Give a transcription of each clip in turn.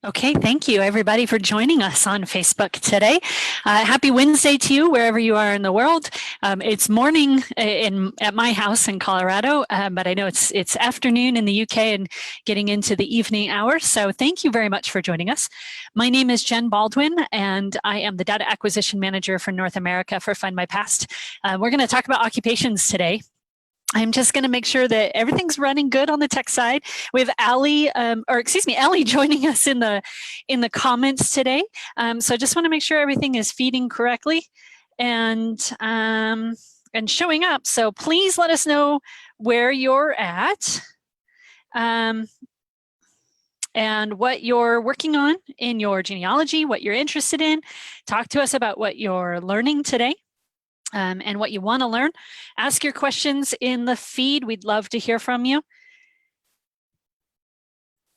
Okay, thank you everybody for joining us on Facebook today. Happy Wednesday to you wherever you are in the world. It's morning at my house in Colorado, but I know it's afternoon in the UK and getting into the evening hours. So thank you very much for joining us. My name is Jen Baldwin, and I am the Data Acquisition Manager for North America for Findmypast. We're going to talk about occupations today. I'm just going to make sure that everything's running good on the tech side. We have Ellie joining us in the comments today. So I just want to make sure everything is feeding correctly and showing up. So please let us know where you're at and what you're working on in your genealogy, what you're interested in. Talk to us about what you're learning today. And what you want to learn. Ask your questions in the feed. We'd love to hear from you.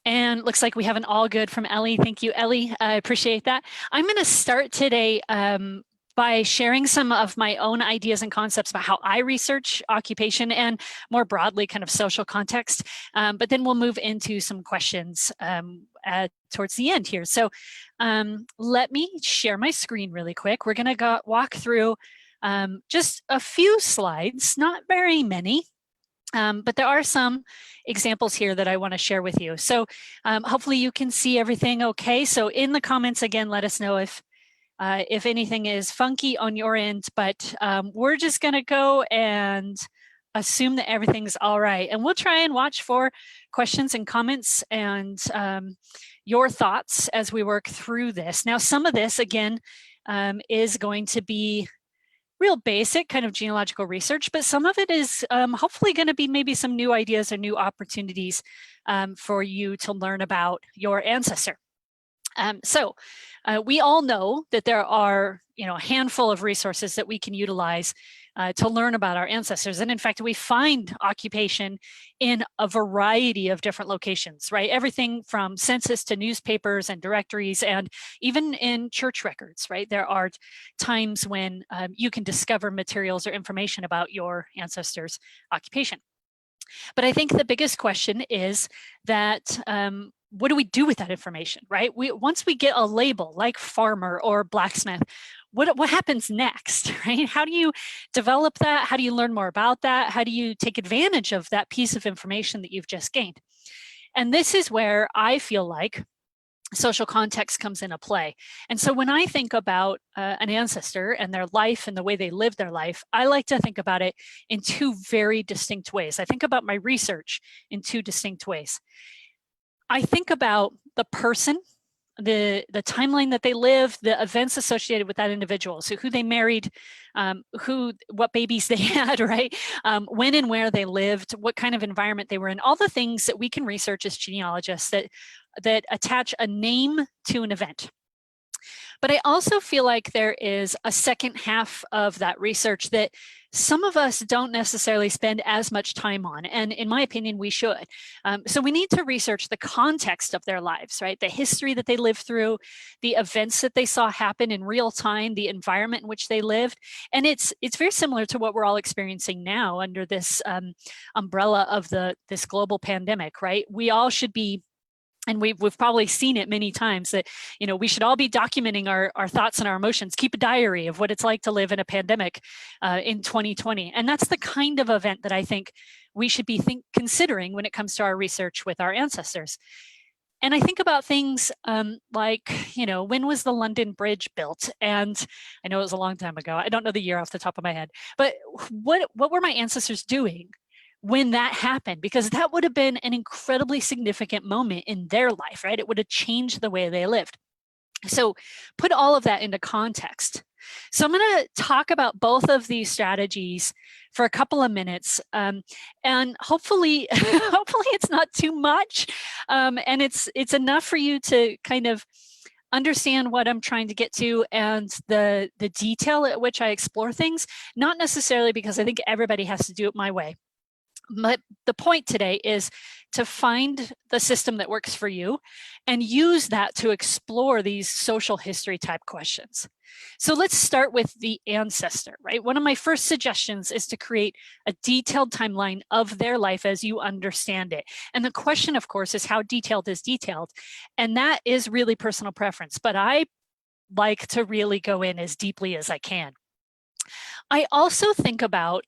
And looks like we have an all good from Ellie. Thank you, Ellie. I appreciate that. I'm going to start today by sharing some of my own ideas and concepts about how I research occupation and more broadly kind of social context. But then we'll move into some questions towards the end here. So let me share my screen really quick. We're going to walk through just a few slides, not very many, but there are some examples here that I want to share with you. So hopefully you can see everything okay. So in the comments, again, let us know if anything is funky on your end, but we're just going to go and assume that everything's all right. And we'll try and watch for questions and comments and your thoughts as we work through this. Now, some of this, again, is going to be real basic kind of genealogical research, but some of it is hopefully going to be maybe some new ideas or new opportunities for you to learn about your ancestor. So we all know that there are, a handful of resources that we can utilize to learn about our ancestors. And in fact, we find occupation in a variety of different locations, right? Everything from census to newspapers and directories, and even in church records, right? There are times when you can discover materials or information about your ancestors' occupation. But I think the biggest question is that what do we do with that information, right? Once we get a label like farmer or blacksmith, what happens next, right? How do you develop that? How do you learn more about that? How do you take advantage of that piece of information that you've just gained? And this is where I feel like social context comes into play. And so when I think about an ancestor and their life and the way they live their life, I like to think about it in two very distinct ways. I think about my research in two distinct ways. I think about the person, the timeline that they live, the events associated with that individual. So who they married, what babies they had, right? When and where they lived, what kind of environment they were in, all the things that we can research as genealogists that attach a name to an event. But I also feel like there is a second half of that research that some of us don't necessarily spend as much time on. And in my opinion, we should. So we need to research the context of their lives, right? The history that they lived through, the events that they saw happen in real time, the environment in which they lived. And it's very similar to what we're all experiencing now under this umbrella of this global pandemic, right? We all should be, and we've probably seen it many times, that we should all be documenting our thoughts and our emotions, keep a diary of what it's like to live in a pandemic in 2020. And that's the kind of event that I think we should be considering when it comes to our research with our ancestors. And I think about things like, when was the London Bridge built? And I know it was a long time ago. I don't know the year off the top of my head, but what were my ancestors doing when that happened? Because that would have been an incredibly significant moment in their life, right? It would have changed the way they lived. So put all of that into context. So I'm going to talk about both of these strategies for a couple of minutes, and hopefully it's not too much, and it's enough for you to kind of understand what I'm trying to get to and the detail at which I explore things, not necessarily because I think everybody has to do it my way. But the point today is to find the system that works for you and use that to explore these social history type questions. So let's start with the ancestor, right? One of my first suggestions is to create a detailed timeline of their life as you understand it. And the question, of course, is how detailed is detailed? And that is really personal preference, but I like to really go in as deeply as I can. I also think about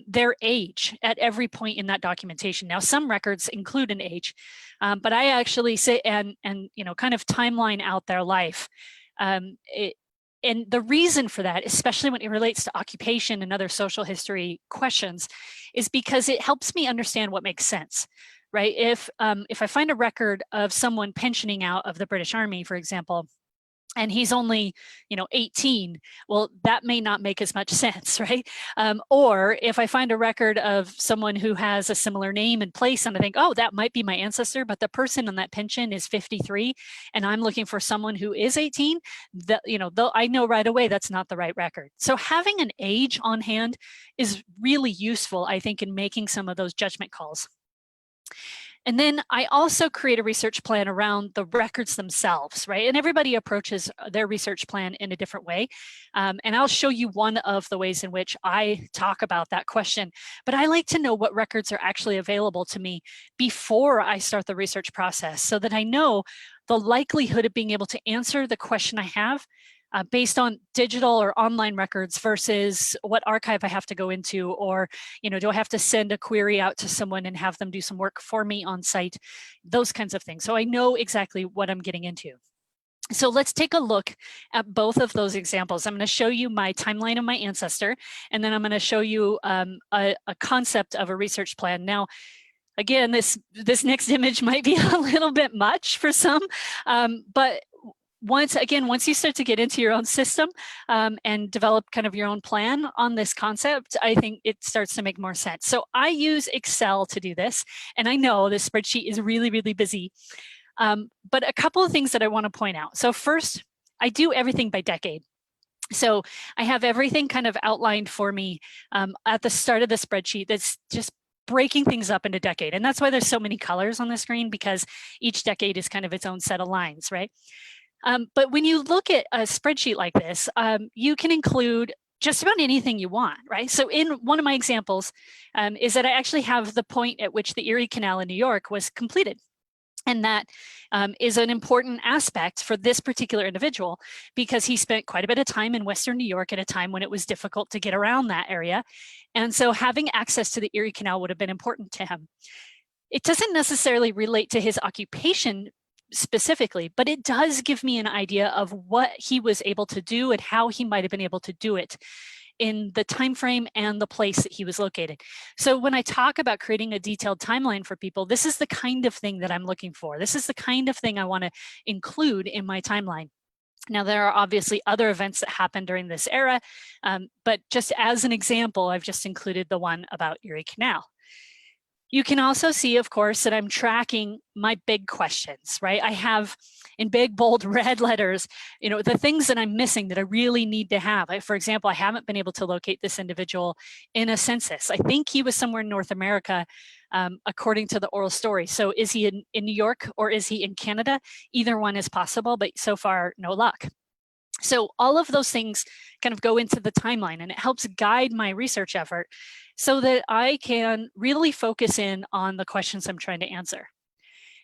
their age at every point in that documentation. Now, some records include an age, but I actually say and kind of timeline out their life. And the reason for that, especially when it relates to occupation and other social history questions, is because it helps me understand what makes sense. Right? If I find a record of someone pensioning out of the British Army, for example, and he's only 18, well, that may not make as much sense, right? Or if I find a record of someone who has a similar name and place and I think, oh, that might be my ancestor, but the person on that pension is 53 and I'm looking for someone who is 18, I know right away that's not the right record. So having an age on hand is really useful, I think, in making some of those judgment calls. And then I also create a research plan around the records themselves, right? And everybody approaches their research plan in a different way. And I'll show you one of the ways in which I talk about that question. But I like to know what records are actually available to me before I start the research process so that I know the likelihood of being able to answer the question I have based on digital or online records versus what archive I have to go into, or do I have to send a query out to someone and have them do some work for me on site, those kinds of things. So I know exactly what I'm getting into. So let's take a look at both of those examples. I'm going to show you my timeline of my ancestor, and then I'm going to show you a concept of a research plan. Now, again, this next image might be a little bit much for some, but once you start to get into your own system and develop kind of your own plan on this concept, I think it starts to make more sense. So I use Excel to do this, and I know this spreadsheet is really, really busy. But a couple of things that I want to point out. So first, I do everything by decade. So I have everything kind of outlined for me at the start of the spreadsheet that's just breaking things up into decade. And that's why there's so many colors on the screen, because each decade is kind of its own set of lines, right? But when you look at a spreadsheet like this, you can include just about anything you want, right? So in one of my examples is that I actually have the point at which the Erie Canal in New York was completed. And that is an important aspect for this particular individual because he spent quite a bit of time in Western New York at a time when it was difficult to get around that area. And so having access to the Erie Canal would have been important to him. It doesn't necessarily relate to his occupation specifically, but it does give me an idea of what he was able to do and how he might have been able to do it in the time frame and the place that he was located. So when I talk about creating a detailed timeline for people, this is the kind of thing that I'm looking for. This is the kind of thing I want to include in my timeline. Now, there are obviously other events that happened during this era, but just as an example, I've just included the one about Erie Canal. You can also see, of course, that I'm tracking my big questions, right? I have in big, bold, red letters, the things that I'm missing that I really need to have. For example, I haven't been able to locate this individual in a census. I think he was somewhere in North America, according to the oral story. So is he in New York or is he in Canada? Either one is possible, but so far, no luck. So all of those things kind of go into the timeline, and it helps guide my research effort so that I can really focus in on the questions I'm trying to answer.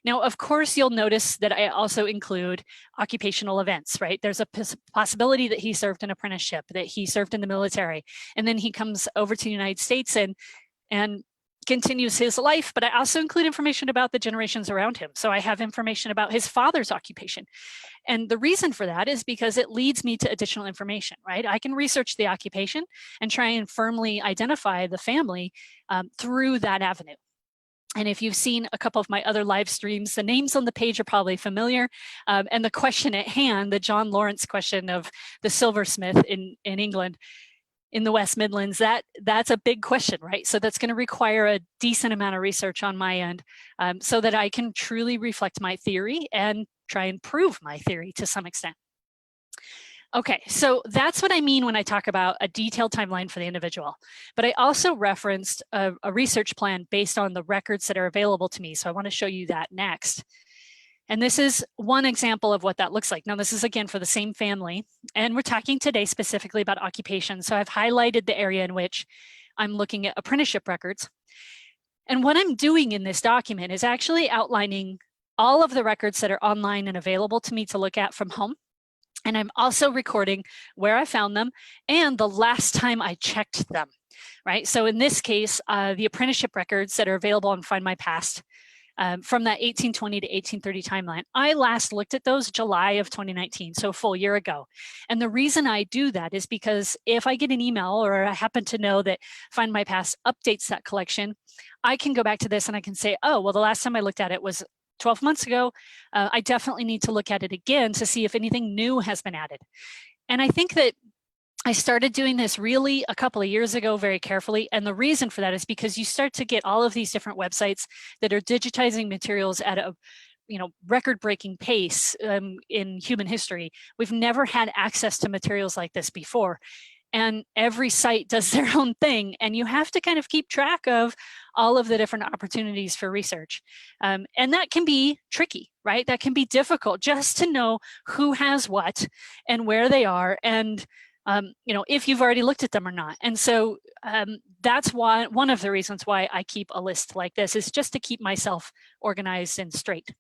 Now, of course, you'll notice that I also include occupational events, right? There's a possibility that he served an apprenticeship, that he served in the military, and then he comes over to the United States and continues his life, but I also include information about the generations around him. So I have information about his father's occupation. And the reason for that is because it leads me to additional information, right? I can research the occupation and try and firmly identify the family through that avenue. And if you've seen a couple of my other live streams, the names on the page are probably familiar. And the question at hand, the John Lawrence question of the silversmith in England, in the West Midlands, that's a big question, right? So that's going to require a decent amount of research on my end so that I can truly reflect my theory and try and prove my theory to some extent. Okay, so that's what I mean when I talk about a detailed timeline for the individual. But I also referenced a research plan based on the records that are available to me. So I want to show you that next. And this is one example of what that looks like. Now, this is again for the same family, and we're talking today specifically about occupation. So I've highlighted the area in which I'm looking at apprenticeship records. And what I'm doing in this document is actually outlining all of the records that are online and available to me to look at from home. And I'm also recording where I found them and the last time I checked them, right? So in this case, the apprenticeship records that are available on Findmypast from that 1820 to 1830 timeline, I last looked at those July of 2019, so a full year ago. And the reason I do that is because if I get an email or I happen to know that Findmypast updates that collection, I can go back to this and I can say, oh, well, the last time I looked at it was 12 months ago. I definitely need to look at it again to see if anything new has been added. And I think that I started doing this really a couple of years ago very carefully. And the reason for that is because you start to get all of these different websites that are digitizing materials at a record-breaking pace in human history. We've never had access to materials like this before. And every site does their own thing, and you have to kind of keep track of all of the different opportunities for research. And that can be tricky, right? That can be difficult just to know who has what and where they are, and if you've already looked at them or not. And so that's why one of the reasons why I keep a list like this is just to keep myself organized and straight.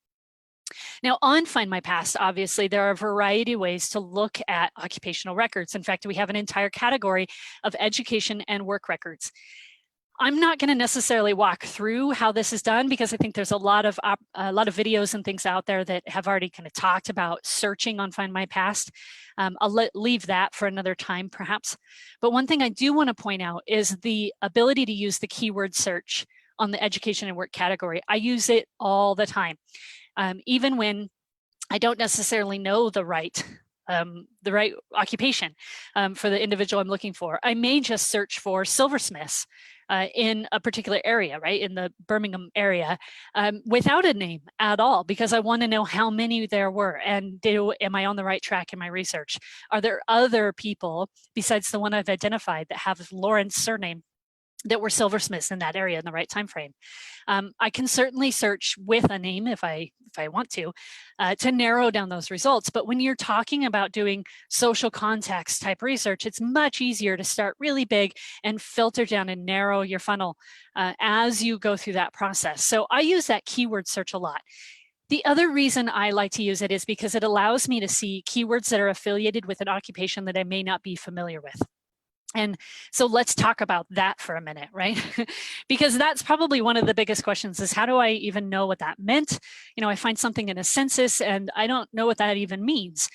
Now, on Findmypast, obviously, there are a variety of ways to look at occupational records. In fact, we have an entire category of education and work records. I'm not going to necessarily walk through how this is done because I think there's a lot of videos and things out there that have already kind of talked about searching on Findmypast. I'll leave that for another time, perhaps. But one thing I do want to point out is the ability to use the keyword search on the education and work category. I use it all the time. Even when I don't necessarily know the right occupation for the individual I'm looking for. I may just search for silversmiths in a particular area, right, in the Birmingham area, without a name at all, because I want to know how many there were and am I on the right track in my research? Are there other people besides the one I've identified that have Lauren's surname that were silversmiths in that area in the right time frame? I can certainly search with a name if I want to narrow down those results. But when you're talking about doing social context type research, it's much easier to start really big and filter down and narrow your funnel as you go through that process. So I use that keyword search a lot. The other reason I like to use it is because it allows me to see keywords that are affiliated with an occupation that I may not be familiar with. And so let's talk about that for a minute, right? Because that's probably one of the biggest questions is how do I even know what that meant? I find something in a census and I don't know what that even means,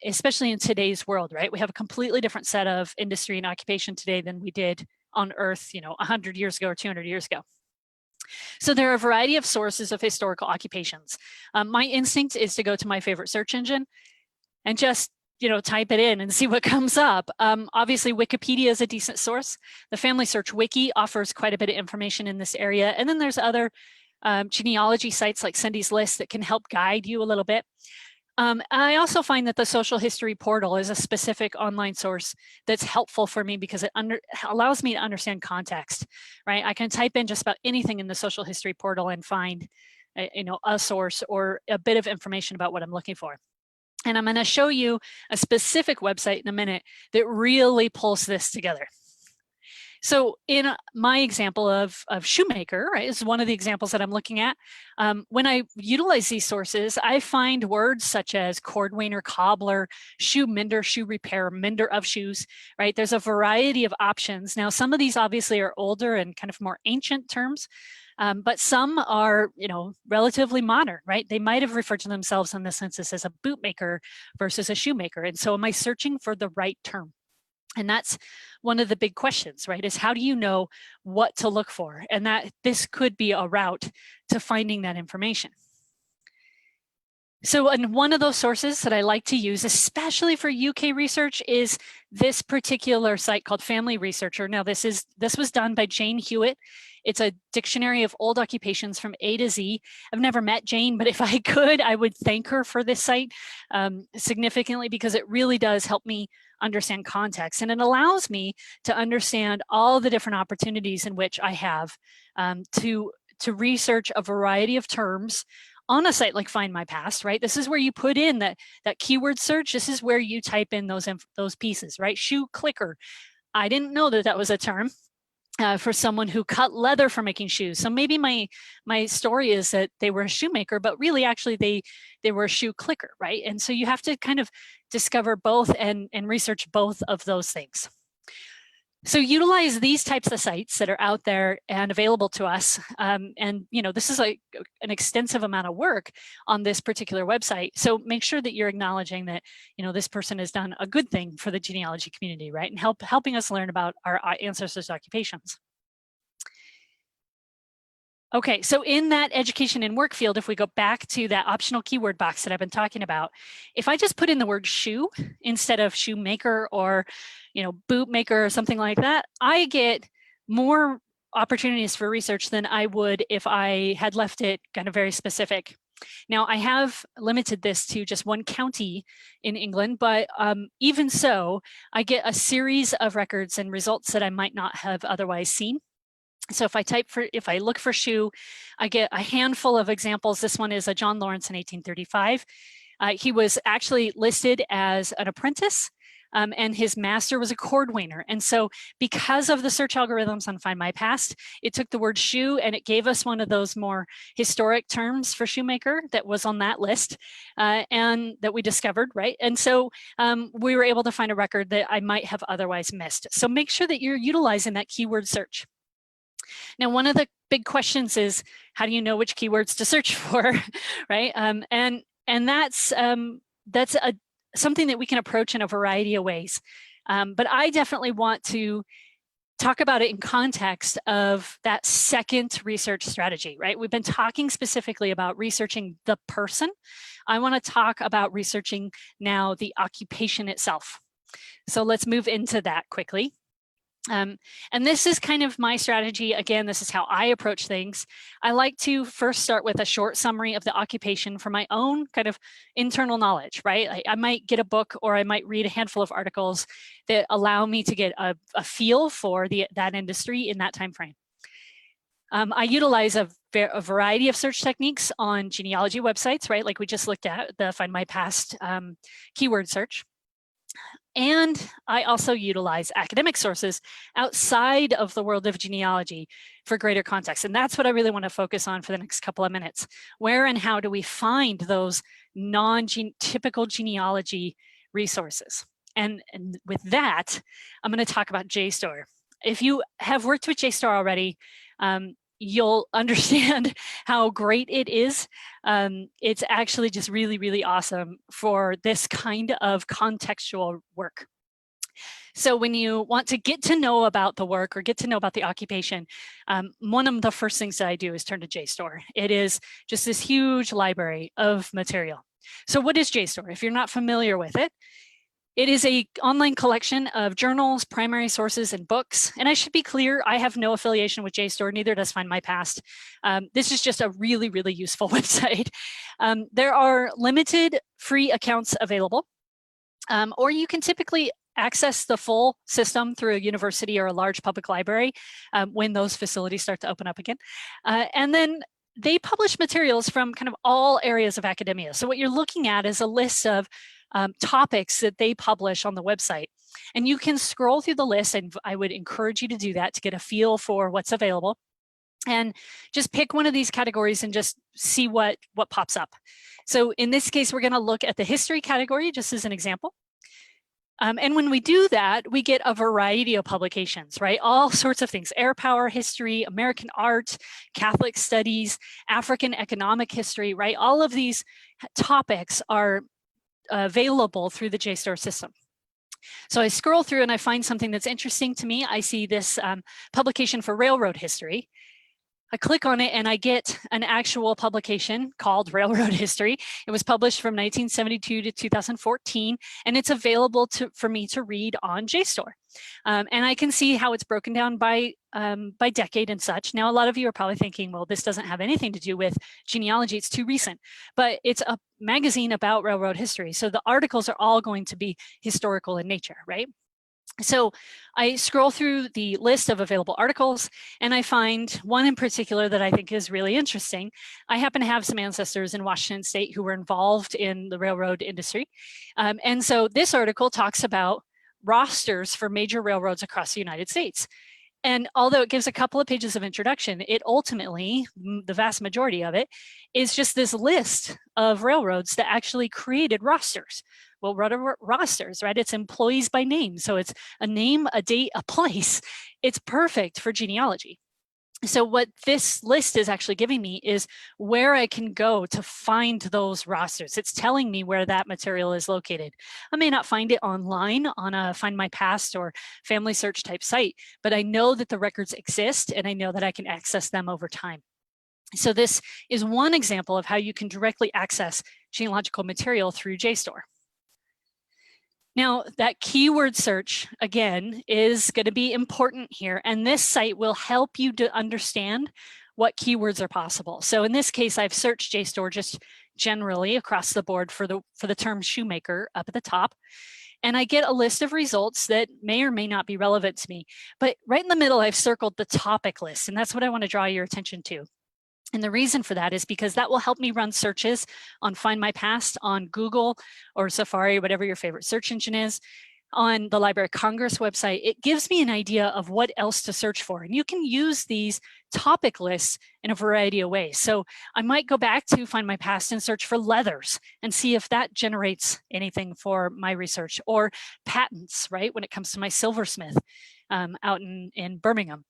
especially in today's world, right? We have a completely different set of industry and occupation today than we did on Earth, 100 years ago or 200 years ago. So there are a variety of sources of historical occupations. My instinct is to go to my favorite search engine and just type it in and see what comes up. Obviously, Wikipedia is a decent source. The Family Search Wiki offers quite a bit of information in this area. And then there's other genealogy sites like Cindy's List that can help guide you a little bit. I also find that the Social History Portal is a specific online source that's helpful for me because it allows me to understand context, right? I can type in just about anything in the Social History Portal and find a source or a bit of information about what I'm looking for. And I'm going to show you a specific website in a minute that really pulls this together. So in my example of shoemaker, right, is one of the examples that I'm looking at. When I utilize these sources, I find words such as cordwainer, cobbler, shoe mender, shoe repair, mender of shoes, right? There's a variety of options. Now, some of these obviously are older and kind of more ancient terms. But some are, relatively modern, right? They might have referred to themselves in the census as a bootmaker versus a shoemaker. And so am I searching for the right term? And that's one of the big questions, right? Is how do you know what to look for? And that this could be a route to finding that information. So, and one of those sources that I like to use, especially for UK research, is this particular site called Family Researcher. Now, this was done by Jane Hewitt. It's a dictionary of old occupations from A to Z. I've never met Jane, but if I could, I would thank her for this site significantly, because it really does help me understand context, and it allows me to understand all the different opportunities in which I have to research a variety of terms on a site like Findmypast, right? This is where you put in that keyword search. This is where you type in those pieces, right? Shoe clicker. I didn't know that was a term for someone who cut leather for making shoes. So maybe my story is that they were a shoemaker, but really actually they were a shoe clicker, right? And so you have to kind of discover both and research both of those things. So utilize these types of sites that are out there and available to us. And this is like an extensive amount of work on this particular website. So make sure that you're acknowledging that, this person has done a good thing for the genealogy community, right? And helping us learn about our ancestors' occupations. Okay, so in that education and work field, if we go back to that optional keyword box that I've been talking about, if I just put in the word shoe instead of shoemaker or, boot maker or something like that, I get more opportunities for research than I would if I had left it kind of very specific. Now, I have limited this to just one county in England, but even so, I get a series of records and results that I might not have otherwise seen. So if I look for shoe, I get a handful of examples. This one is a John Lawrence in 1835. He was actually listed as an apprentice, and his master was a cordwainer. And so because of the search algorithms on Findmypast, it took the word shoe and it gave us one of those more historic terms for shoemaker that was on that list and that we discovered, right? And so we were able to find a record that I might have otherwise missed. So make sure that you're utilizing that keyword search. Now, one of the big questions is, how do you know which keywords to search for, right? And that's something that we can approach in a variety of ways. But I definitely want to talk about it in context of that second research strategy, right? We've been talking specifically about researching the person. I want to talk about researching now the occupation itself. So let's move into that quickly. And this is kind of my strategy. Again, this is how I approach things. I like to first start with a short summary of the occupation for my own kind of internal knowledge, right? I might get a book or I might read a handful of articles that allow me to get a feel for that industry in that time frame. I utilize a variety of search techniques on genealogy websites, right? Like we just looked at, the Findmypast keyword search. And I also utilize academic sources outside of the world of genealogy for greater context. And that's what I really want to focus on for the next couple of minutes. Where and how do we find those non-typical genealogy resources? And with that, I'm going to talk about JSTOR. If you have worked with JSTOR already, you'll understand how great it is. It's actually just really, really awesome for this kind of contextual work. So when you want to get to know about the work or get to know about the occupation, one of the first things that I do is turn to JSTOR. It is just this huge library of material. So what is JSTOR? If you're not familiar with it, it is an online collection of journals, primary sources, and books. And I should be clear, I have no affiliation with JSTOR, neither does Findmypast. This is just a really, really useful website. There are limited free accounts available, or you can typically access the full system through a university or a large public library when those facilities start to open up again. And then they publish materials from kind of all areas of academia. So what you're looking at is a list of topics that they publish on the website. And you can scroll through the list, and I would encourage you to do that to get a feel for what's available. And just pick one of these categories and just see what pops up. So in this case, we're going to look at the history category, just as an example. And when we do that, we get a variety of publications, right? All sorts of things: air power history, American art, Catholic studies, African economic history, right? All of these topics are available through the JSTOR system. So I scroll through and I find something that's interesting to me. I see this publication for railroad history. I click on it and I get an actual publication called Railroad History. It was published from 1972 to 2014, and it's available for me to read on JSTOR. And I can see how it's broken down by decade and such. Now, a lot of you are probably thinking, well, this doesn't have anything to do with genealogy. It's too recent, but it's a magazine about railroad history. So the articles are all going to be historical in nature, right? So I scroll through the list of available articles and I find one in particular that I think is really interesting. I happen to have some ancestors in Washington State who were involved in the railroad industry. And so this article talks about rosters for major railroads across the United States. And although it gives a couple of pages of introduction, it ultimately, the vast majority of it, is just this list of railroads that actually created rosters. Well, what are rosters, right? It's employees by name. So it's a name, a date, a place. It's perfect for genealogy. So what this list is actually giving me is where I can go to find those rosters. It's telling me where that material is located. I may not find it online on a Findmypast or family search type site, but I know that the records exist and I know that I can access them over time. So this is one example of how you can directly access genealogical material through JSTOR. Now, that keyword search, again, is going to be important here, and this site will help you to understand what keywords are possible. So in this case, I've searched JSTOR just generally across the board for the term shoemaker up at the top, and I get a list of results that may or may not be relevant to me. But right in the middle, I've circled the topic list, and that's what I want to draw your attention to. And the reason for that is because that will help me run searches on Findmypast, on Google or Safari, whatever your favorite search engine is, on the Library of Congress website. It gives me an idea of what else to search for. And you can use these topic lists in a variety of ways. So I might go back to Findmypast and search for leathers and see if that generates anything for my research, or patents, right, when it comes to my silversmith out in Birmingham.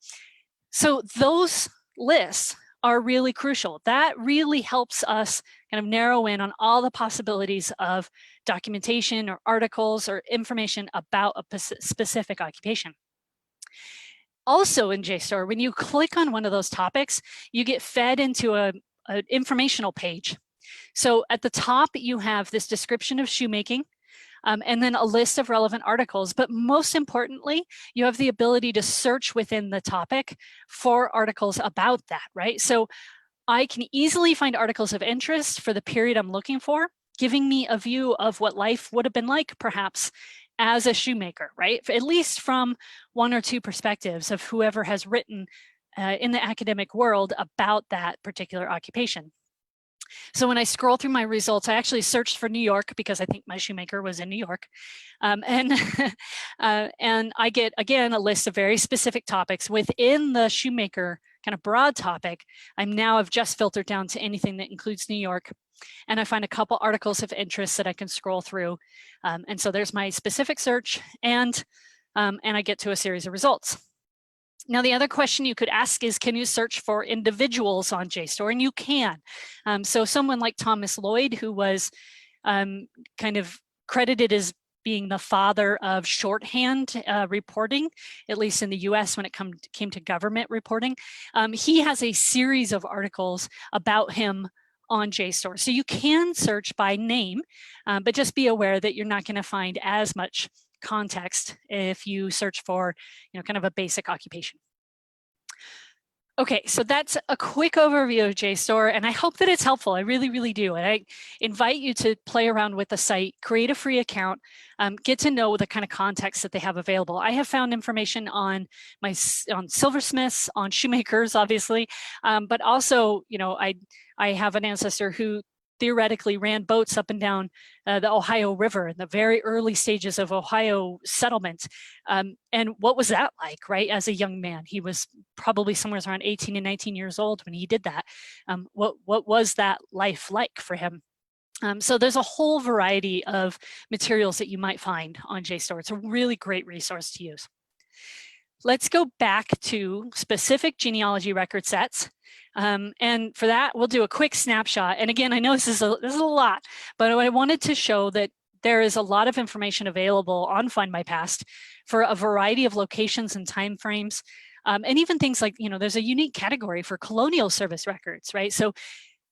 So those lists are really crucial. That really helps us kind of narrow in on all the possibilities of documentation or articles or information about a specific occupation. Also in JSTOR, when you click on one of those topics, you get fed into an informational page. So at the top, you have this description of shoemaking, and then a list of relevant articles. But most importantly, you have the ability to search within the topic for articles about that, right? So I can easily find articles of interest for the period I'm looking for, giving me a view of what life would have been like, perhaps, as a shoemaker, right? At least from one or two perspectives of whoever has written in the academic world about that particular occupation. So when I scroll through my results, I actually searched for New York because I think my shoemaker was in New York. And I get, again, a list of very specific topics within the shoemaker kind of broad topic. I've just filtered down to anything that includes New York. And I find a couple articles of interest that I can scroll through. And so there's my specific search, and I get to a series of results. Now, the other question you could ask is, can you search for individuals on JSTOR? And you can. So someone like Thomas Lloyd, who was kind of credited as being the father of shorthand reporting, at least in the US when it came to government reporting, he has a series of articles about him on JSTOR. So you can search by name, but just be aware that you're not going to find as much context if you search for, kind of a basic occupation. Okay, so that's a quick overview of JSTOR, and I hope that it's helpful. I really, really do. And I invite you to play around with the site, create a free account, get to know the kind of context that they have available. I have found information on silversmiths, on shoemakers, obviously, but also, I have an ancestor who theoretically ran boats up and down the Ohio River in the very early stages of Ohio settlement. And what was that like, right? As a young man, he was probably somewhere around 18 and 19 years old when he did that. What was that life like for him? So there's a whole variety of materials that you might find on JSTOR. It's a really great resource to use. Let's go back to specific genealogy record sets. And for that, we'll do a quick snapshot. And again, I know this is a lot, but I wanted to show that there is a lot of information available on Findmypast for a variety of locations and timeframes. And even things like, there's a unique category for colonial service records, right? So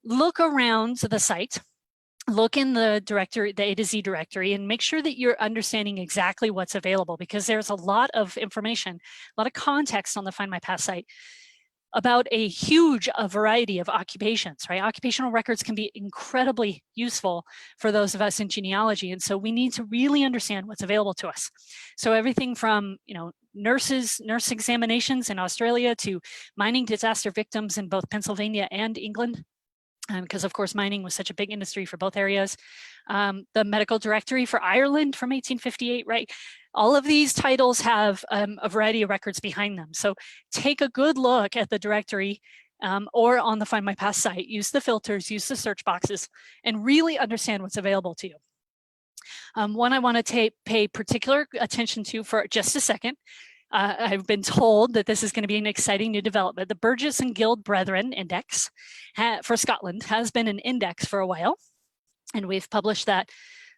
look around the site, look in the directory, the A to Z directory, and make sure that you're understanding exactly what's available, because there's a lot of information, a lot of context on the Findmypast site about a huge variety of occupations, right? Occupational records can be incredibly useful for those of us in genealogy. And so we need to really understand what's available to us. So everything from, nurse examinations in Australia to mining disaster victims in both Pennsylvania and England, because of course mining was such a big industry for both areas. The medical directory for Ireland from 1858, right? All of these titles have a variety of records behind them. So take a good look at the directory or on the Findmypast site, use the filters, use the search boxes, and really understand what's available to you. One I want to pay particular attention to for just a second. I've been told that this is going to be an exciting new development. The Burgess and Guild Brethren Index for Scotland has been an index for a while, and we've published that,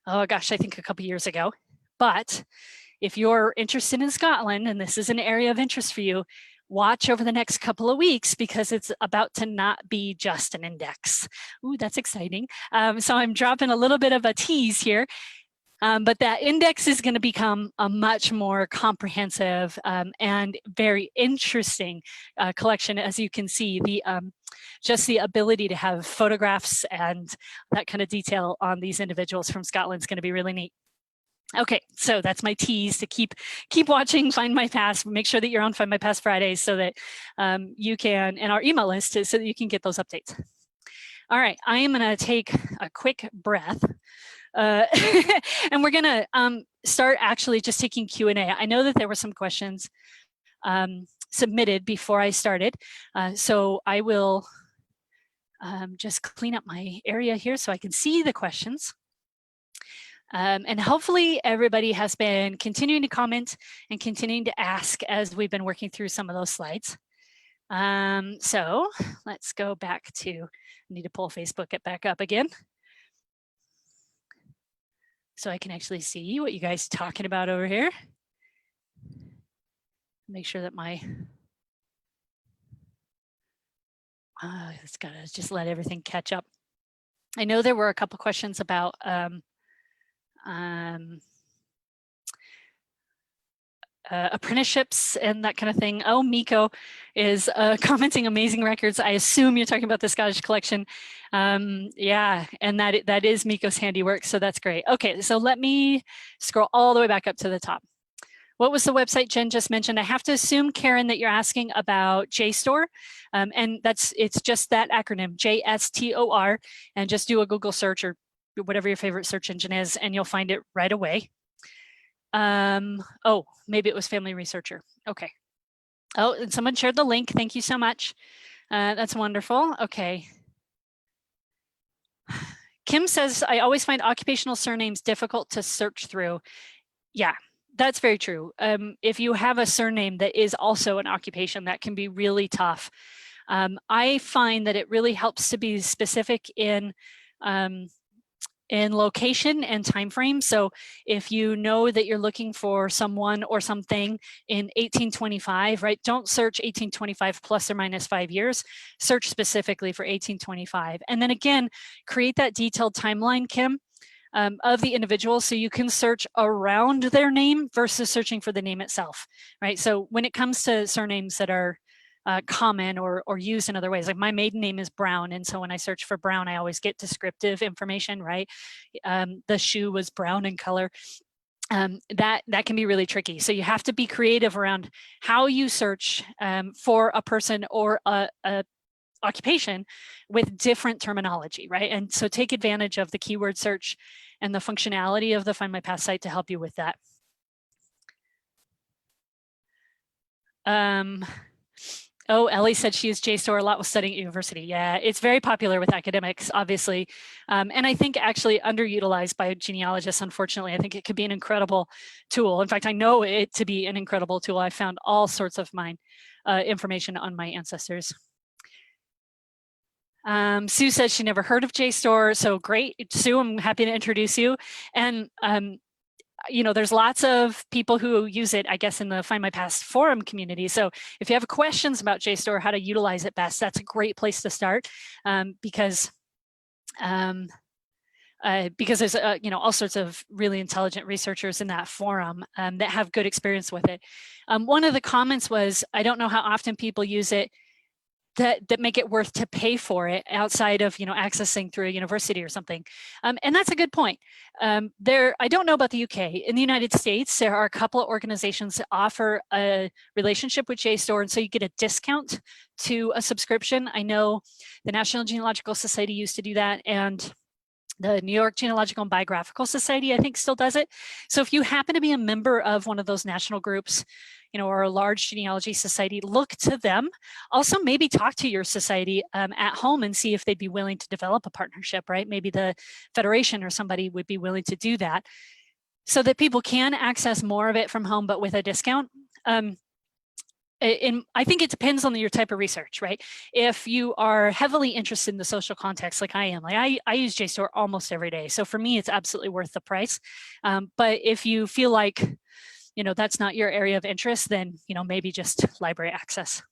oh gosh, I think a couple years ago. But if you're interested in Scotland and this is an area of interest for you, watch over the next couple of weeks, because it's about to not be just an index. Ooh, that's exciting. So I'm dropping a little bit of a tease here. But that index is going to become a much more comprehensive and very interesting collection. As you can see, just the ability to have photographs and that kind of detail on these individuals from Scotland is going to be really neat. Okay, so that's my tease to keep watching Findmypast. Make sure that you're on Findmypast Fridays so that you can, and our email list, so that you can get those updates. All right, I am going to take a quick breath. And we're gonna start actually just taking Q&A. I know that there were some questions submitted before I started, so I will just clean up my area here so I can see the questions. And hopefully everybody has been continuing to comment and continuing to ask as we've been working through some of those slides. So let's go back to, I need to pull Facebook it back up again, so I can actually see what you guys are talking about over here. Make sure that my, it's gotta just let everything catch up. I know there were a couple questions about apprenticeships and that kind of thing. Oh, Miko is commenting amazing records. I assume you're talking about the Scottish collection. Yeah, and that is Miko's handiwork, so that's great. Okay, so let me scroll all the way back up to the top. What was the website Jen just mentioned? I have to assume, Karen, that you're asking about JSTOR, and it's just that acronym, JSTOR, and just do a Google search or whatever your favorite search engine is, and you'll find it right away. Oh, maybe it was Family Researcher. Okay. Oh, and someone shared the link. Thank you so much. That's wonderful. Okay. Kim says, I always find occupational surnames difficult to search through. Yeah, that's very true. If you have a surname that is also an occupation, that can be really tough. I find that it really helps to be specific in location and time frame. So if you know that you're looking for someone or something in 1825, right? Don't search 1825 plus or minus 5 years. Search specifically for 1825. And then again, create that detailed timeline, Kim, of the individual, so you can search around their name versus searching for the name itself, right? So when it comes to surnames that are common or used in other ways, like my maiden name is Brown, and so when I search for Brown, I always get descriptive information, right? The shoe was brown in color. That can be really tricky. So you have to be creative around how you search for a person or a occupation with different terminology, right? And so take advantage of the keyword search and the functionality of the Findmypast site to help you with that. Oh, Ellie said she used JSTOR a lot while studying at university. Yeah, it's very popular with academics, obviously. And I think actually underutilized by genealogists, unfortunately. I think it could be an incredible tool. In fact, I know it to be an incredible tool. I found all sorts of mine information on my ancestors. Sue says she never heard of JSTOR, so great. Sue, I'm happy to introduce you. And there's lots of people who use it, I guess, in the Find My Past forum community. So if you have questions about JSTOR, how to utilize it best, that's a great place to start, because there's all sorts of really intelligent researchers in that forum that have good experience with it. One of the comments was, I don't know how often people use it that make it worth to pay for it outside of accessing through a university or something, and that's a good point. I don't know about the UK. In the United States, there are a couple of organizations that offer a relationship with JSTOR, and so you get a discount to a subscription. I know the National Genealogical Society used to do that, and the New York Genealogical and Biographical Society, I think, still does it. So if you happen to be a member of one of those national groups, or a large genealogy society, look to them. Also, maybe talk to your society at home and see if they'd be willing to develop a partnership, right? Maybe the Federation or somebody would be willing to do that so that people can access more of it from home, but with a discount. I think it depends on your type of research, right? If you are heavily interested in the social context, like I am, like I use JSTOR almost every day. So for me, it's absolutely worth the price. But if you feel like, that's not your area of interest, then, maybe just library access.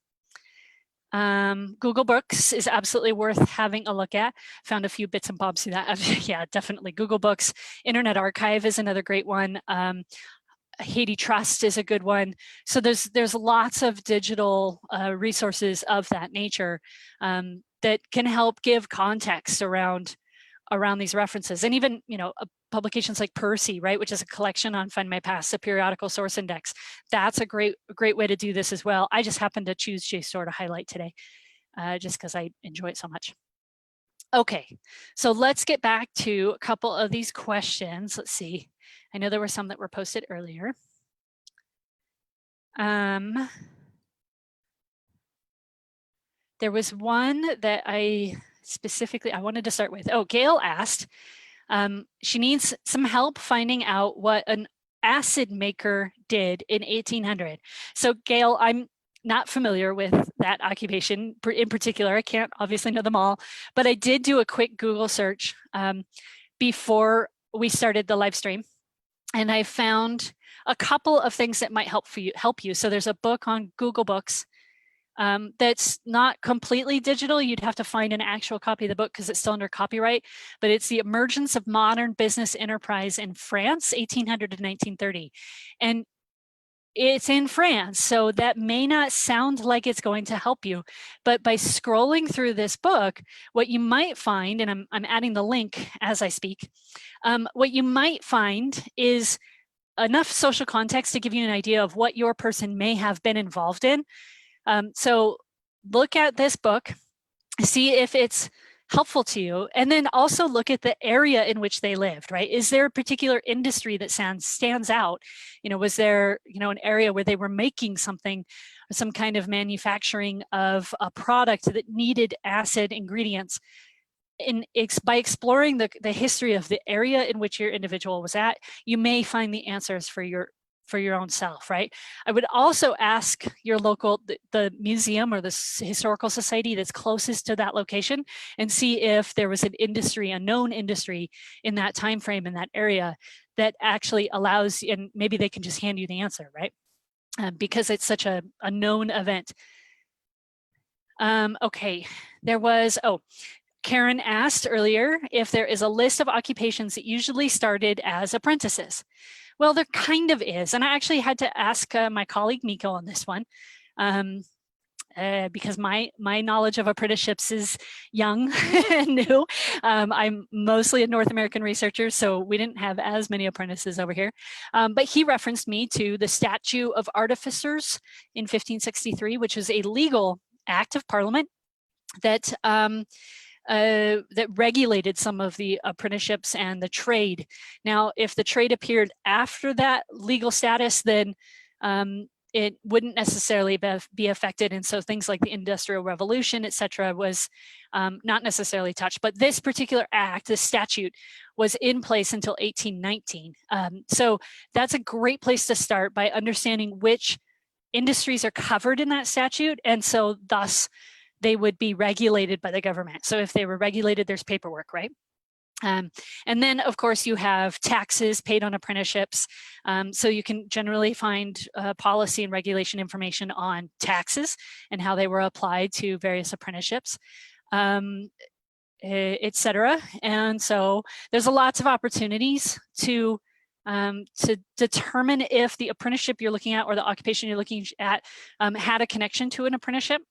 Google Books is absolutely worth having a look at. Found a few bits and bobs through that. Yeah, definitely. Google Books. Internet Archive is another great one. Haiti Trust is a good one. So there's lots of digital resources of that nature that can help give context around these references. And even, publications like Percy, right, which is a collection on Find My Past, a periodical source index. That's a great way to do this as well. I just happened to choose JSTOR to highlight today, just because I enjoy it so much. Okay, so let's get back to a couple of these questions. Let's see. I know there were some that were posted earlier. There was one that I wanted to start with. Oh, Gail asked, she needs some help finding out what an acid maker did in 1800. So Gail, I'm not familiar with that occupation in particular. I can't obviously know them all, but I did do a quick Google search before we started the live stream. And I found a couple of things that might help you. So there's a book on Google Books that's not completely digital. You'd have to find an actual copy of the book because it's still under copyright, but it's The Emergence of Modern Business Enterprise in France, 1800 to 1930. And it's in France, so that may not sound like it's going to help you, but by scrolling through this book, what you might find, and I'm adding the link as I speak, what you might find is enough social context to give you an idea of what your person may have been involved in. So look at this book, see if it's helpful to you, and then also look at the area in which they lived, right? Is there a particular industry that stands out? Was there, an area where they were making something, some kind of manufacturing of a product that needed acid ingredients? By exploring the history of the area in which your individual was at, you may find the answers for your own self, right? I would also ask your local, the museum or the historical society that's closest to that location, and see if there was an industry, a known industry in that time frame, in that area, that actually allows, and maybe they can just hand you the answer, right? Because it's such a known event. Okay, there was, Karen asked earlier if there is a list of occupations that usually started as apprentices. Well, there kind of is. And I actually had to ask my colleague Nico on this one, because my knowledge of apprenticeships is young and new. I'm mostly a North American researcher, so we didn't have as many apprentices over here. But he referenced me to the Statute of Artificers in 1563, which is a legal act of Parliament that that regulated some of the apprenticeships and the trade. Now, if the trade appeared after that legal status, then it wouldn't necessarily be affected. And so things like the Industrial Revolution, et cetera, was not necessarily touched. But this particular act, this statute, was in place until 1819. So that's a great place to start, by understanding which industries are covered in that statute. And so thus, they would be regulated by the government. So if they were regulated, there's paperwork, right? And then, of course, you have taxes paid on apprenticeships. So you can generally find policy and regulation information on taxes and how they were applied to various apprenticeships, etc. And so there's lots of opportunities to determine if the apprenticeship you're looking at or the occupation you're looking at had a connection to an apprenticeship.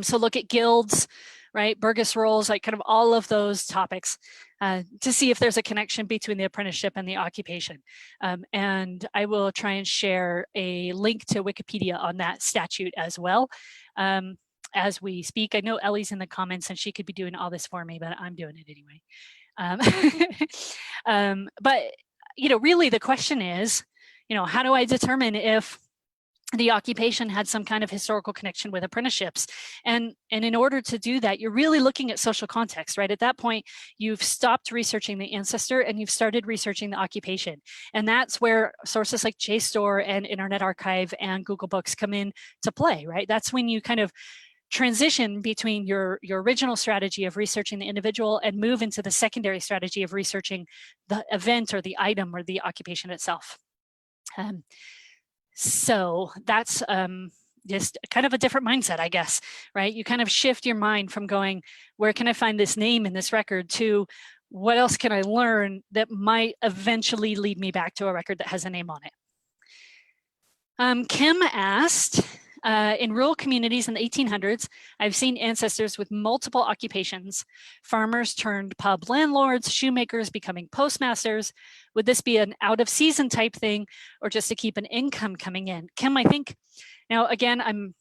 So look at guilds, right? Burgess roles, like kind of all of those topics to see if there's a connection between the apprenticeship and the occupation. And I will try and share a link to Wikipedia on that statute as well as we speak. I know Ellie's in the comments and she could be doing all this for me, but I'm doing it anyway. But, really the question is, how do I determine if the occupation had some kind of historical connection with apprenticeships? And in order to do that, you're really looking at social context, right? At that point, you've stopped researching the ancestor and you've started researching the occupation. And that's where sources like JSTOR and Internet Archive and Google Books come in to play, right? That's when you kind of transition between your original strategy of researching the individual and move into the secondary strategy of researching the event or the item or the occupation itself. So that's just kind of a different mindset, I guess, right? You kind of shift your mind from going, where can I find this name in this record, to what else can I learn that might eventually lead me back to a record that has a name on it. Kim asked, in rural communities in the 1800s, I've seen ancestors with multiple occupations. Farmers turned pub landlords, shoemakers becoming postmasters. Would this be an out of season type thing or just to keep an income coming in? Kim, I think, now again, I'm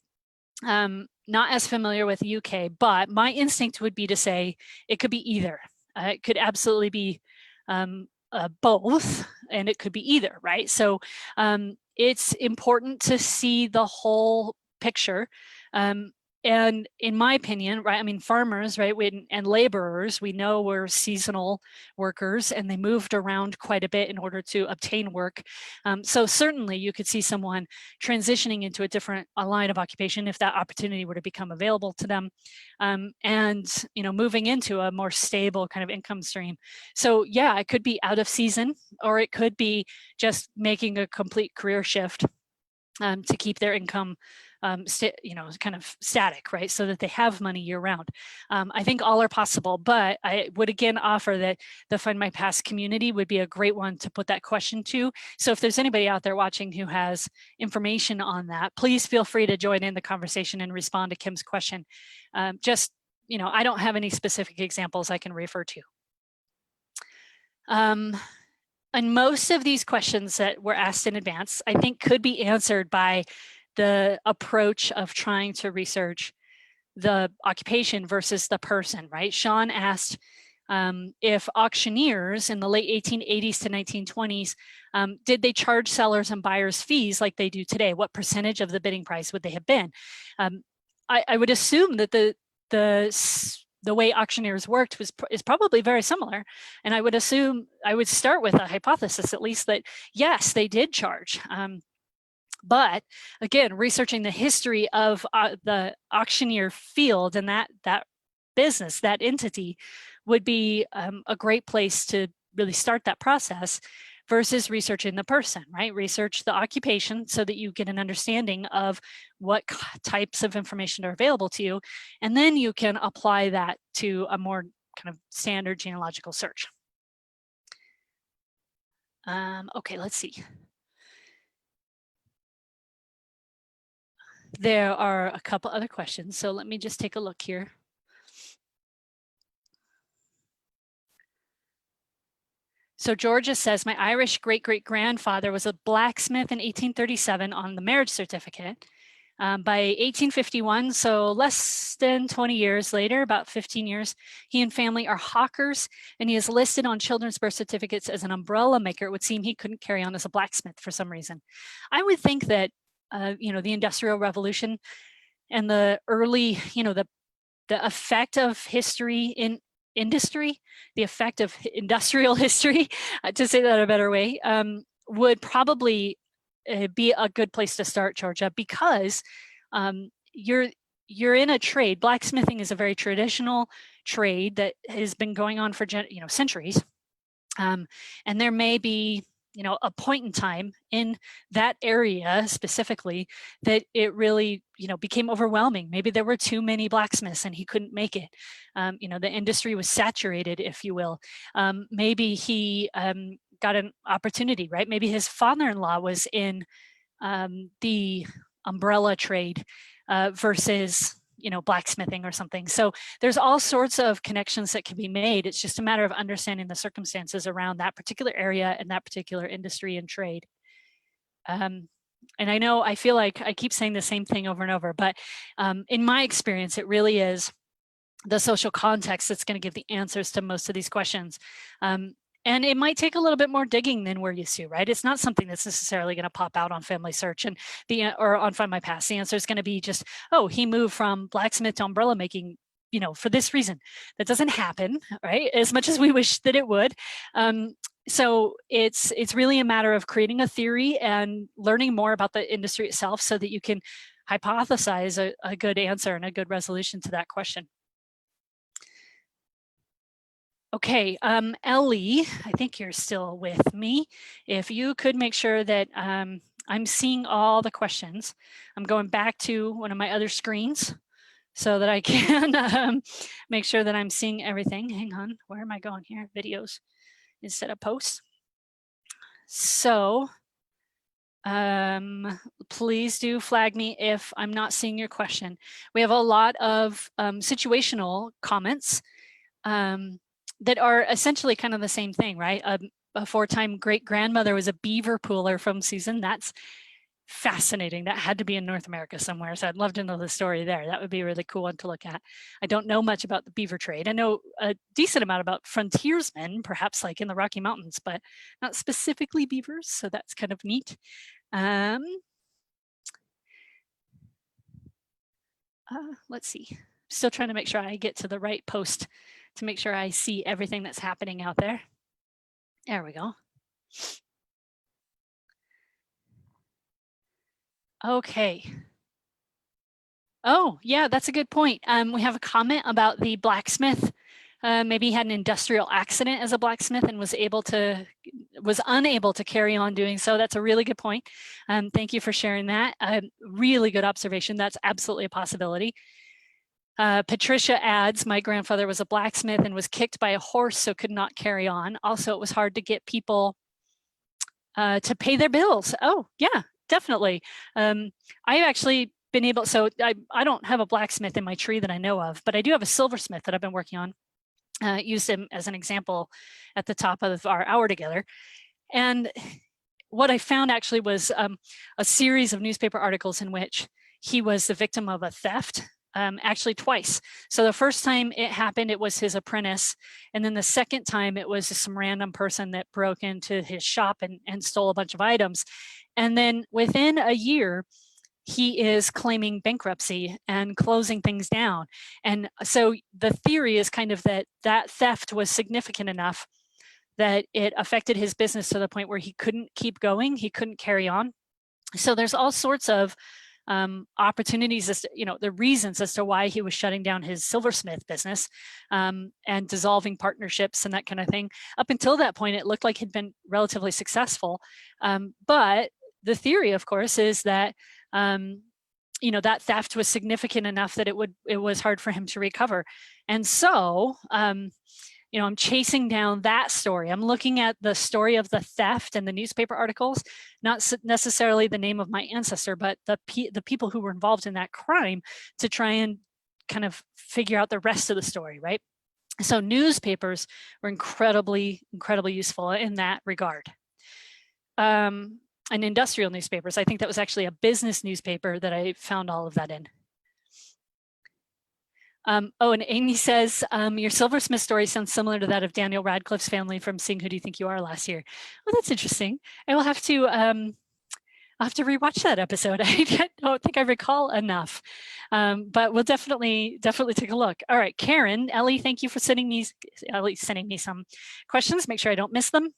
not as familiar with the UK, but my instinct would be to say it could be either. It could absolutely be both, and it could be either, right? So it's important to see the whole picture. And in my opinion, right, I mean, farmers, right, and laborers, we know were seasonal workers and they moved around quite a bit in order to obtain work. So certainly you could see someone transitioning into a line of occupation if that opportunity were to become available to them, and, moving into a more stable kind of income stream. So yeah, it could be out of season, or it could be just making a complete career shift to keep their income kind of static, right? So that they have money year round. I think all are possible, but I would again offer that the Findmypast community would be a great one to put that question to. So if there's anybody out there watching who has information on that, please feel free to join in the conversation and respond to Kim's question. I don't have any specific examples I can refer to. And most of these questions that were asked in advance, I think could be answered by the approach of trying to research the occupation versus the person, right? Sean asked if auctioneers in the late 1880s to 1920s, did they charge sellers and buyers fees like they do today? What percentage of the bidding price would they have been? I would assume that the way auctioneers worked is probably very similar. And I would start with a hypothesis, at least, that yes, they did charge. But again, researching the history of the auctioneer field and that business, that entity, would be a great place to really start that process versus researching the person, right? Research the occupation so that you get an understanding of what types of information are available to you. And then you can apply that to a more kind of standard genealogical search. Okay, let's see. There are a couple other questions, so let me just take a look here. So Georgia says, my Irish great-great-grandfather was a blacksmith in 1837 on the marriage certificate. By 1851, so less than 20 years later, about 15 years, he and family are hawkers, and he is listed on children's birth certificates as an umbrella maker. It would seem he couldn't carry on as a blacksmith for some reason. I would think that the Industrial Revolution and the early, the effect of history in industry, the effect of industrial history, to say that a better way, would probably be a good place to start, Georgia, because you're in a trade. Blacksmithing is a very traditional trade that has been going on for centuries. And there may be a point in time in that area specifically that it really became overwhelming. Maybe there were too many blacksmiths and he couldn't make it. The industry was saturated, if you will. Maybe he got an opportunity, right? Maybe his father-in-law was in the umbrella trade versus blacksmithing or something. So there's all sorts of connections that can be made. It's just a matter of understanding the circumstances around that particular area and that particular industry and trade. And I feel like I keep saying the same thing over and over, but in my experience, it really is the social context that's going to give the answers to most of these questions. And it might take a little bit more digging than we're used to, right? It's not something that's necessarily going to pop out on Family Search or on Findmypast. The answer is going to be just, oh, he moved from blacksmith to umbrella making, for this reason. That doesn't happen, right? As much as we wish that it would. So it's really a matter of creating a theory and learning more about the industry itself so that you can hypothesize a good answer and a good resolution to that question. Okay, Ellie, I think you're still with me. If you could make sure that I'm seeing all the questions. I'm going back to one of my other screens so that I can make sure that I'm seeing everything. Hang on, where am I going here? Videos instead of posts. So please do flag me if I'm not seeing your question. We have a lot of situational comments. That are essentially kind of the same thing, right? A four-time great-grandmother was a beaver pooler from Susan. That's fascinating. That had to be in North America somewhere. So I'd love to know the story there. That would be a really cool one to look at. I don't know much about the beaver trade. I know a decent amount about frontiersmen, perhaps like in the Rocky Mountains, but not specifically beavers. So that's kind of neat. Let's see. Still trying to make sure I get to the right post to make sure I see everything that's happening out there. There we go. Okay. Oh, yeah, that's a good point. We have a comment about the blacksmith. Maybe he had an industrial accident as a blacksmith and was unable to carry on doing so. That's a really good point. Thank you for sharing that. Really good observation. That's absolutely a possibility. Patricia adds, my grandfather was a blacksmith and was kicked by a horse, so could not carry on. Also, it was hard to get people to pay their bills. Oh, yeah, definitely. I've actually been able, so I don't have a blacksmith in my tree that I know of, but I do have a silversmith that I've been working on. Used him as an example at the top of our hour together. And what I found actually was a series of newspaper articles in which he was the victim of a theft. Actually twice. So the first time it happened, it was his apprentice. And then the second time it was some random person that broke into his shop and stole a bunch of items. And then within a year, he is claiming bankruptcy and closing things down. And so the theory is kind of that theft was significant enough that it affected his business to the point where he couldn't keep going, he couldn't carry on. So there's all sorts of opportunities as to, the reasons as to why he was shutting down his silversmith business and dissolving partnerships and that kind of thing. Up until that point, it looked like he'd been relatively successful. But the theory, of course, is that that theft was significant enough that it was hard for him to recover. And so I'm chasing down that story. I'm looking at the story of the theft and the newspaper articles, not necessarily the name of my ancestor, but the people who were involved in that crime to try and kind of figure out the rest of the story, right? So newspapers were incredibly, incredibly useful in that regard. And industrial newspapers, I think that was actually a business newspaper that I found all of that in. Oh, and Amy says, your silversmith story sounds similar to that of Daniel Radcliffe's family from Sing Who Do You Think You Are last year. Well, that's interesting. I will have to, I'll have to rewatch that episode. I don't think I recall enough, but we'll definitely take a look. All right, Karen, Ellie, thank you for sending me some questions. Make sure I don't miss them.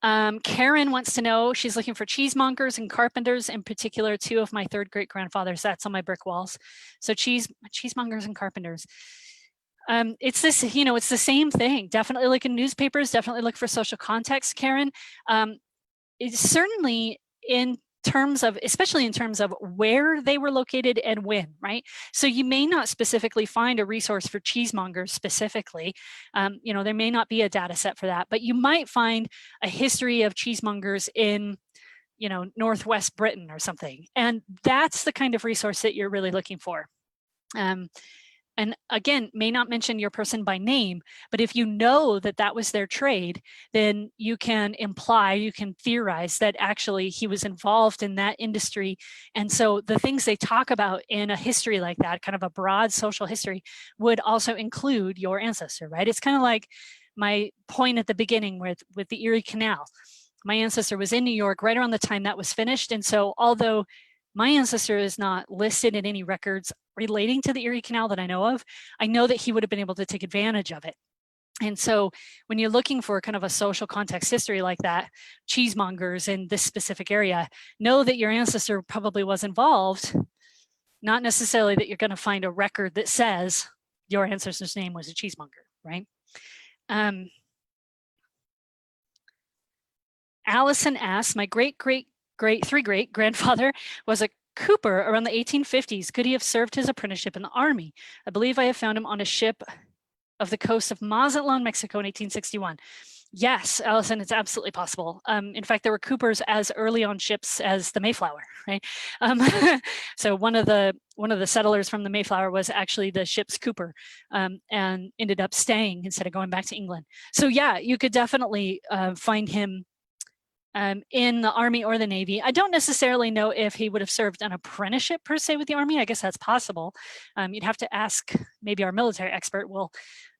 Karen wants to know, she's looking for cheesemongers and carpenters, in particular, 2 of my 3rd great grandfathers. That's on my brick walls. So cheesemongers and carpenters. It's this, it's the same thing. Definitely look in newspapers, definitely look for social context, Karen. It's certainly especially in terms of where they were located and when, right? So you may not specifically find a resource for cheesemongers specifically. There may not be a data set for that, but you might find a history of cheesemongers in, Northwest Britain or something. And that's the kind of resource that you're really looking for. And again, may not mention your person by name, but if you know that that was their trade, then you can theorize that actually he was involved in that industry. And so the things they talk about in a history like that, kind of a broad social history, would also include your ancestor, right? It's kind of like my point at the beginning with the Erie Canal. My ancestor was in New York right around the time that was finished. And so although my ancestor is not listed in any records relating to the Erie Canal that I know that he would have been able to take advantage of it. And so when you're looking for kind of a social context history like that, cheesemongers in this specific area, know that your ancestor probably was involved, not necessarily that you're going to find a record that says your ancestor's name was a cheesemonger, right? Allison asks, my three great grandfather was a cooper around the 1850s. Could he have served his apprenticeship in the Army? I believe I have found him on a ship of the coast of Mazatlan, Mexico in 1861. Yes, Allison, it's absolutely possible. In fact, there were coopers as early on ships as the Mayflower, right? So one of the settlers from the Mayflower was actually the ship's cooper, and ended up staying instead of going back to England. So yeah, you could definitely find him in the Army or the Navy. I don't necessarily know if he would have served an apprenticeship per se with the Army. I guess that's possible. You'd have to ask, maybe our military expert will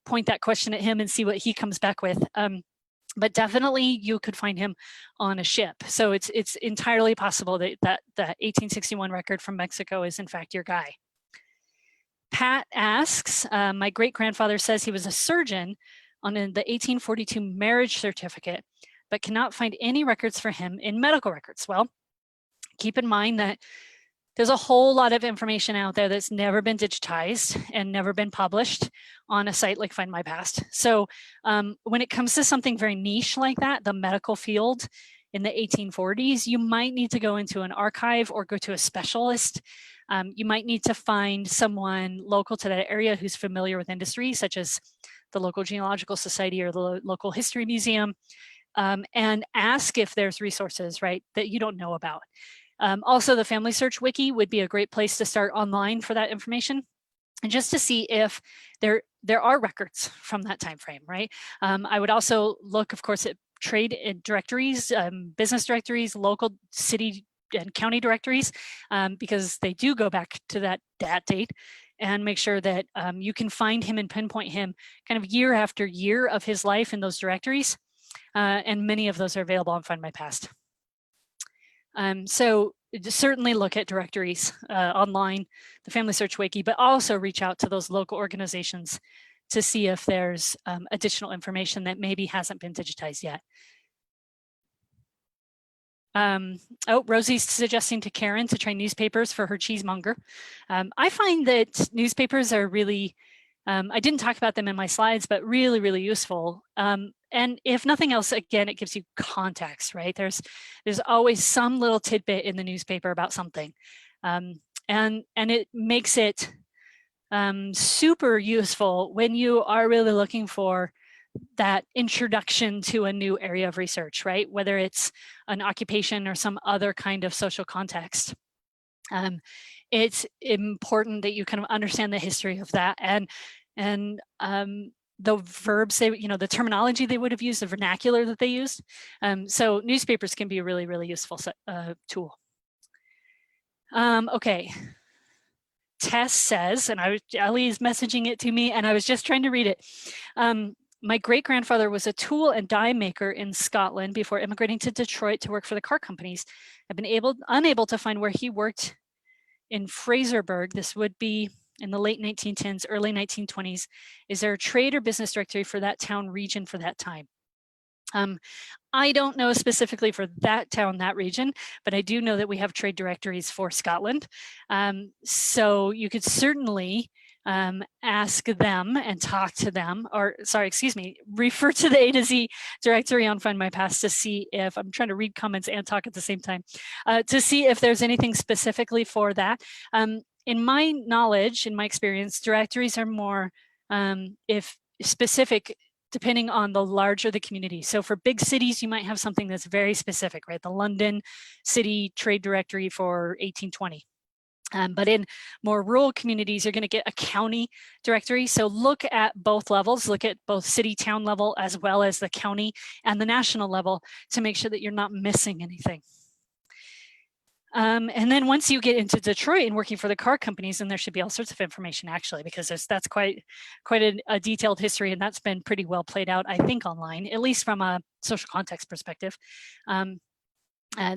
point that question at him and see what he comes back with. But definitely you could find him on a ship. So it's entirely possible that the 1861 record from Mexico is in fact your guy. Pat asks, my great grandfather says he was a surgeon on the 1842 marriage certificate, but cannot find any records for him in medical records. Well, keep in mind that there's a whole lot of information out there that's never been digitized and never been published on a site like Findmypast. So when it comes to something very niche like that, the medical field in the 1840s, you might need to go into an archive or go to a specialist. You might need to find someone local to that area who's familiar with industry, such as the local genealogical society or the local history museum. And ask if there's resources, right, that you don't know about. Also, the Family Search Wiki would be a great place to start online for that information, and just to see if there are records from that time frame, right? I would also look, of course, at trade directories, business directories, local city and county directories, because they do go back to that date, and make sure that you can find him and pinpoint him kind of year after year of his life in those directories. And many of those are available on Findmypast. So certainly look at directories online, the Family Search Wiki, but also reach out to those local organizations to see if there's additional information that maybe hasn't been digitized yet. Rosie's suggesting to Karen to try newspapers for her cheesemonger. I find that newspapers are really, I didn't talk about them in my slides, but really, really useful. And if nothing else, again, it gives you context, right? There's always some little tidbit in the newspaper about something. And it makes it super useful when you are really looking for that introduction to a new area of research, right? Whether it's an occupation or some other kind of social context. It's important that you kind of understand the history of that and the verbs, the terminology they would have used, the vernacular that they used. So newspapers can be a really, really useful tool. Okay. Tess says, and Ellie is messaging it to me, and I was just trying to read it. My great-grandfather was a tool and die maker in Scotland before immigrating to Detroit to work for the car companies. I've been unable to find where he worked in Fraserburgh. This would be in the late 1910s, early 1920s. Is there a trade or business directory for that town region for that time? I don't know specifically for that town, that region, but I do know that we have trade directories for Scotland. So you could certainly ask them and talk to them, or sorry, excuse me, refer to the A to Z directory on Findmypast to see if, I'm trying to read comments and talk at the same time, to see if there's anything specifically for that. In my knowledge, in my experience, directories are more if specific depending on the larger the community. So for big cities, you might have something that's very specific, right? The London City Trade Directory for 1820. But in more rural communities, you're going to get a county directory. So look at both levels, look at both city town level as well as the county and the national level to make sure that you're not missing anything. And then once you get into Detroit and working for the car companies, then there should be all sorts of information actually, because that's quite a detailed history, and that's been pretty well played out, I think, online, at least from a social context perspective. And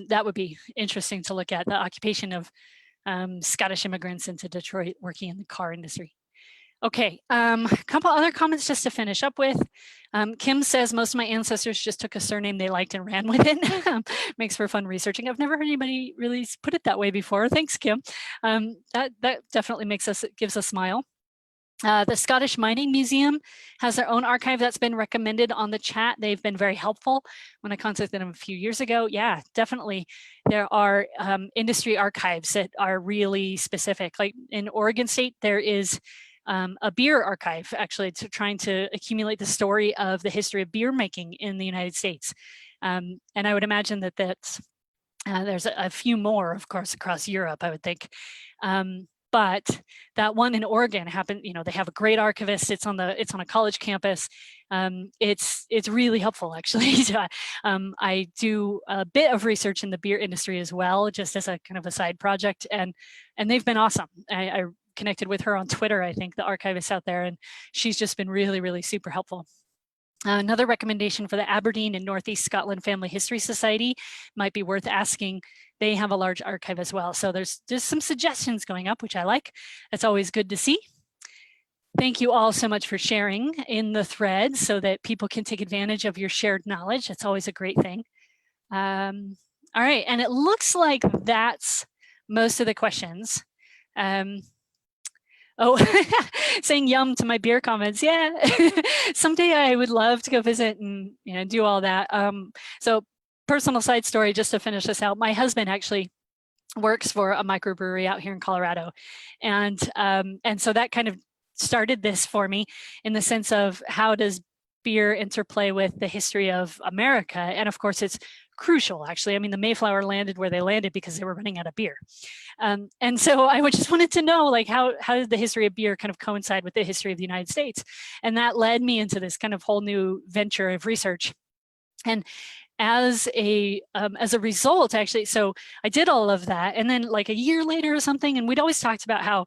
that would be interesting to look at, the occupation of Scottish immigrants into Detroit working in the car industry. Okay, a couple other comments just to finish up with. Kim says, most of my ancestors just took a surname they liked and ran with it. Makes for fun researching. I've never heard anybody really put it that way before. Thanks, Kim. That definitely gives a smile. The Scottish Mining Museum has their own archive that's been recommended on the chat. They've been very helpful. When I contacted them a few years ago, yeah, definitely. There are industry archives that are really specific. Like in Oregon State, there is a beer archive, actually, trying to accumulate the story of the history of beer making in the United States. And I would imagine that there's a few more, of course, across Europe, I would think. But that one in Oregon happened, they have a great archivist. It's on a college campus. It's really helpful, actually. I do a bit of research in the beer industry as well, just as a kind of a side project, and they've been awesome. I connected with her on Twitter, I think, the archivist out there, and she's just been really, really super helpful. Another recommendation for the Aberdeen and Northeast Scotland Family History Society might be worth asking. They have a large archive as well. So there's just some suggestions going up, which I like. That's always good to see. Thank you all so much for sharing in the thread so that people can take advantage of your shared knowledge. That's always a great thing. All right, and it looks like that's most of the questions. Oh, saying yum to my beer comments. Yeah, someday I would love to go visit and do all that. So personal side story, just to finish this out, my husband actually works for a microbrewery out here in Colorado. And so that kind of started this for me in the sense of how does beer interplay with the history of America? And of course, it's crucial, actually. I mean, the Mayflower landed where they landed because they were running out of beer. And so I just wanted to know, like, how did the history of beer kind of coincide with the history of the United States? And that led me into this kind of whole new venture of research. And as a result, actually, so I did all of that. And then like a year later or something, and we'd always talked about how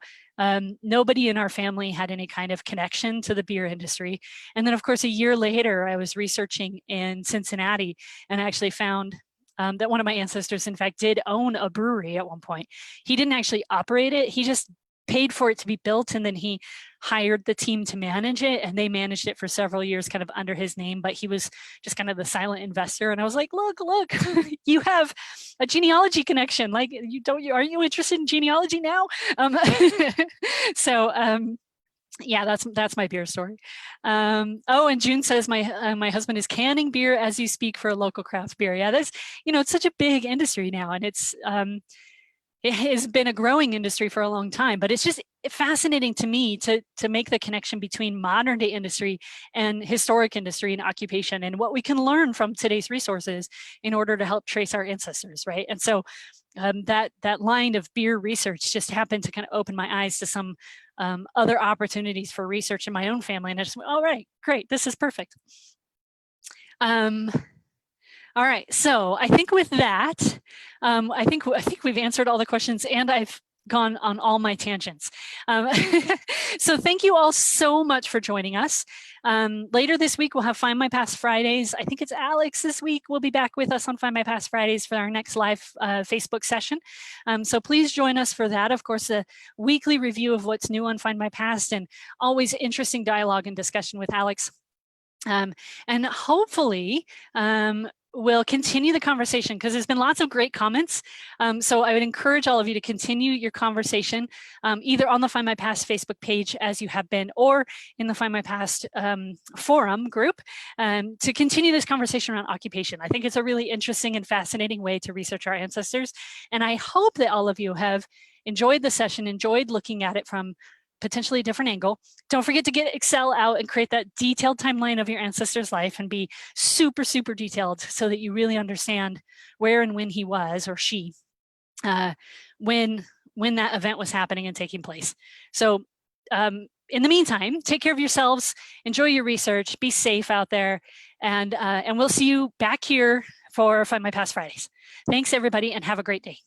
nobody in our family had any kind of connection to the beer industry. And then, of course, a year later, I was researching in Cincinnati and I actually found that one of my ancestors, in fact, did own a brewery at one point. He didn't actually operate it. He just paid for it to be built, and then he hired the team to manage it, and they managed it for several years kind of under his name, but he was just kind of the silent investor. And I was like, look, you have a genealogy connection. Like, aren't you interested in genealogy now? Yeah, that's my beer story. Oh, and June says my husband is canning beer as you speak for a local craft beer. Yeah, that's, it's such a big industry now, and it has been a growing industry for a long time, but it's just fascinating to me to make the connection between modern day industry and historic industry and occupation, and what we can learn from today's resources in order to help trace our ancestors, right? And so that line of beer research just happened to kind of open my eyes to some other opportunities for research in my own family, and I just went, all right, great, this is perfect. All right, so I think with that, I think we've answered all the questions, and I've gone on all my tangents. So thank you all so much for joining us. Later this week, we'll have Findmypast Fridays. I think it's Alex this week will be back with us on Findmypast Fridays for our next live Facebook session. So please join us for that. Of course, a weekly review of what's new on Findmypast, and always interesting dialogue and discussion with Alex. And hopefully we'll continue the conversation because there's been lots of great comments. So I would encourage all of you to continue your conversation either on the Find My Past Facebook page as you have been, or in the Find My Past forum group to continue this conversation around occupation. I think it's a really interesting and fascinating way to research our ancestors. And I hope that all of you have enjoyed the session, enjoyed looking at it from potentially a different angle. Don't forget to get Excel out and create that detailed timeline of your ancestor's life and be super, super detailed so that you really understand where and when he was, or she, when that event was happening and taking place. So in the meantime, take care of yourselves, enjoy your research, be safe out there, and we'll see you back here for Find My Past Fridays. Thanks everybody, and have a great day.